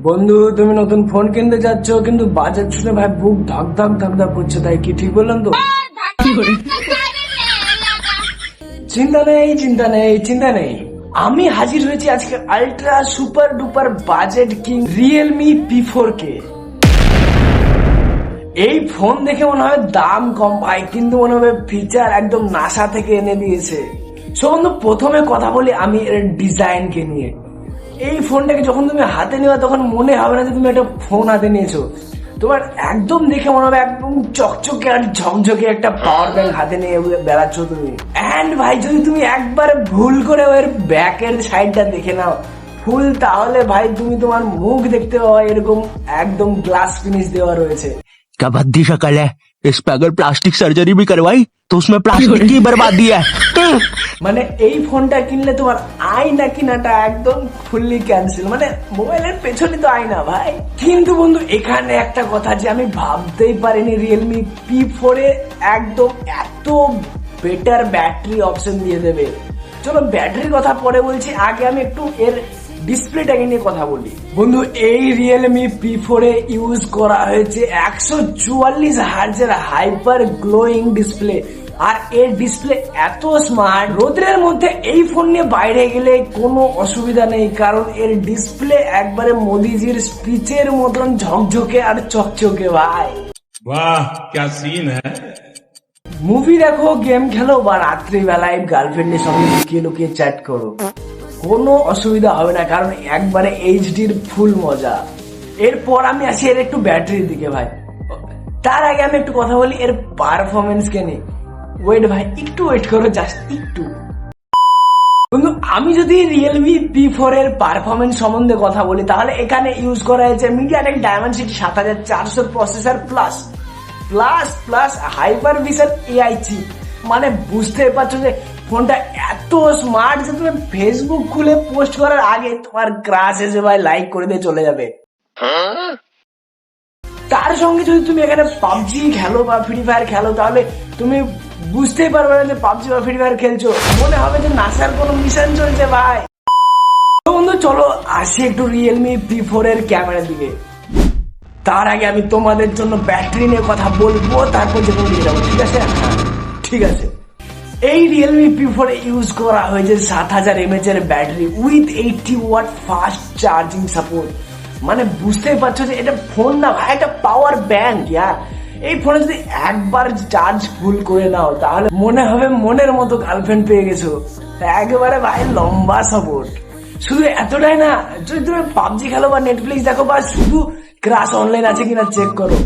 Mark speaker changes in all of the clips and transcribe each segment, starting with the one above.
Speaker 1: বন্ধু, তুমি নতুন ফোন কিনতে যাচ্ছ, কিন্তু বাজেট শুনে ভাই বুক ধক ধক ধক ধক করছে। তাই কি ঠিক বললাম তো? চিন্তা নেই, চিন্তা নেই, চিন্তা নেই। আমি হাজির হয়েছি আজকে ultra super duper budget king Realme P4 কে। এই ফোন দেখে মনে হয় দাম কম ভাই, কিন্তু মনে হবে ফিচার একদম নাসা থেকে এনে দিয়েছে। সো বন্ধু, প্রথমে কথা বলি আমি এর ডিজাইনকে নিয়ে। এই ফোনটাকে যখন তুমি হাতে নেওয়া তখন মনে হবে না যে তুমি একটা ফোন হাতে নিয়েছো। তোমার একদম দেখে মনে হবে একদম চকচকে আর ঝকঝকে একটা পাওয়ার ব্যাংক হাতে নিয়ে বেড়াচ্ছ তুমি। এন্ড ভাই, যদি তুমি একবার ভুল করে ওর ব্যাকের সাইডটা দেখে নাও ফুল, তাহলে ভাই তুমি তোমার মুখ দেখতে পাও এরকম একদম গ্লাস ফিনিশ দেওয়া রয়েছে।
Speaker 2: क्या भद्दी शक्ल है। इस पे अगर प्लास्टिक सर्जरी भी करवाई तो उसमें प्लास्टिक की बर्बादी है।
Speaker 1: মানে এই ফোনটা কিনলে তোমার আয়না কিনাটা একদম ফুললি ক্যান্সেল। মানে মোবাইলের পেছনে তো আয়না ভাই। কিন্তু বন্ধু, এখানে একটা কথা যে আমি ভাবতেই পারিনি রিয়েলমি P4 এ একদম এত বেটার ব্যাটারি অপশন দিয়ে দেবে। চলো ব্যাটারির কথা পরে বলছি, আগে আমি একটু এর ডিসপ্লেটাকে নিয়ে কথা বলি। বন্ধু, এই রিয়েলমি P4 এ ইউজ করা হয়েছে 144 হার্জের হাইপার গ্লোয়িং ডিসপ্লে। আর এর ডিসপ্লে এত স্মার্ট, রোদের মধ্যে এই ফোন নিয়ে বাইরে গেলে কোনো অসুবিধা নেই, কারণ এর ডিসপ্লে একবারে মোদিজির স্পিচের মতন ঝকঝকে আর চকচকে ভাই।
Speaker 3: वाह क्या सीन है।
Speaker 1: মুভি দেখো, গেম খেলো বা রাত্রিবেলায় গার্লফ্রেন্ডের সঙ্গে লুকিয়ে লুকিয়ে চ্যাট করো, কোনো অসুবিধা হবে না, কারণ একবারে এইচডির ফুল মজা। এরপর আমি আসি এর একটু ব্যাটারির দিকে ভাই। তার আগে আমি একটু কথা বলি এর পারফরমেন্স কে নিয়ে। ওয়েট ভাই, একটু ওয়েট করো, জাস্ট একটু। বন্ধু, আমি যদি রিয়েলমি P4 এর পারফরমেন্স সম্বন্ধে কথা বলি, তাহলে এখানে ইউজ করা হয়েছে MediaTek Dimensity 7400 processor plus plus plus hyper vision AI chip. মানে বুঝতে পারছো যে ফোনটা এত স্মার্ট যে তুমি ফেসবুক খুলে পোস্ট করার আগে তোমার ক্রাশ এসে ভাই লাইক করে দিয়ে চলে যাবে। তার সঙ্গে যদি তুমি এখানে পাবজি খেলো বা ফ্রি ফায়ার খেলো, তাহলে তুমি বুঝতেই পারবে না যে পাবজি বা ফ্রি ফায়ার খেলছো, মনে হবে যে নাসার কোনো মিশন চলছে ভাই। তো বন্ধু, চলো আসি একটু রিয়েলমি P4 এর ক্যামেরার দিকে। তার আগে আমি তোমাদের জন্য ব্যাটারি নিয়ে কথা বলবো, তারপর যে কোনো দিকে যাবো, ঠিক আছে? ঠিক আছে। এই রিয়েলমি P4 এ ইউজ করা হয়েছে 7000 mAh এর battery with 80 watt fast charging support. মানে বুঝতেই পারছো যে এটা ফোন না ভাই, এটা পাওয়ার ব্যাংক। ইয়ার এই ফোনে যদি একবার চার্জ ফুল করে নাও, তাহলে মনে হবে মনের মতো গার্লফ্রেন্ড পেয়ে গেছো। একেবারে ভাই লম্বা সাপোর্ট। শুধু এতটাই না, যদি তুমি পাবজি খেলো বা নেটফ্লিক্স দেখো বা শুধু ক্রাশ অনলাইন আছে কিনা চেক করো,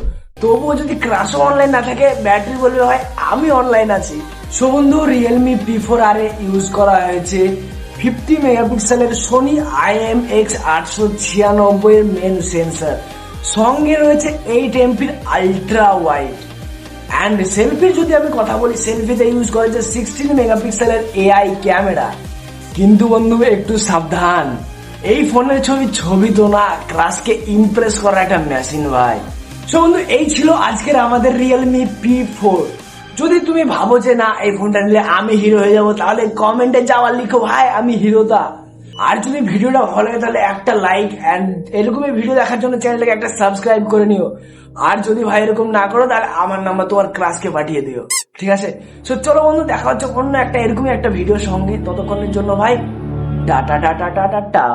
Speaker 1: তবুও যদি ক্রাশও অনলাইন না থাকে, ব্যাটারি বলবে ভাই আমি অনলাইন আছি। সো বন্ধু, রিয়েলমি P4 এ ইউজ করা হয়েছে 50 মেগাপিক্সেলের সোনি IMX 896 এর মেন সেন্সর। সঙ্গে রয়েছে 8 MP আল্ট্রা ওয়াইড। অ্যান্ড সেলফির যদি আমি কথা বলি, সেলফিতে ইউজ করেছে 16 মেগাপিক্সেলের AI ক্যামেরা। কিন্তু বন্ধু একটু সাবধান, এই ফোনের ছবি তো না, ক্লাসকে ইমপ্রেস করা একটা মেশিন ভাই। সো বন্ধু, এই ছিল আজকের আমাদের রিয়েলমি P4। যদি তুমি ভাবো যে না এই ফোনটা নিলে আমি হিরো হয়ে যাবো, তাহলে কমেন্টে যাওয়ার লিখো ভাই আমি হিরোটা। আর যদি ভিডিওটা ভালো লাগে তাহলে একটা লাইক, এন্ড এরকমই ভিডিও দেখার জন্য চ্যানেলটাকে একটা সাবস্ক্রাইব করে নিও। আর যদি ভাই এরকম না করো, তাহলে আমার নাম্বার তোমার ক্লাসকে পাঠিয়ে দিও, ঠিক আছে? সো চলো বন্ধু, দেখা হচ্ছে অন্য একটা এরকমই একটা ভিডিওর সঙ্গে। ততক্ষণের জন্য ভাই টাটা টাটা টাটা টা।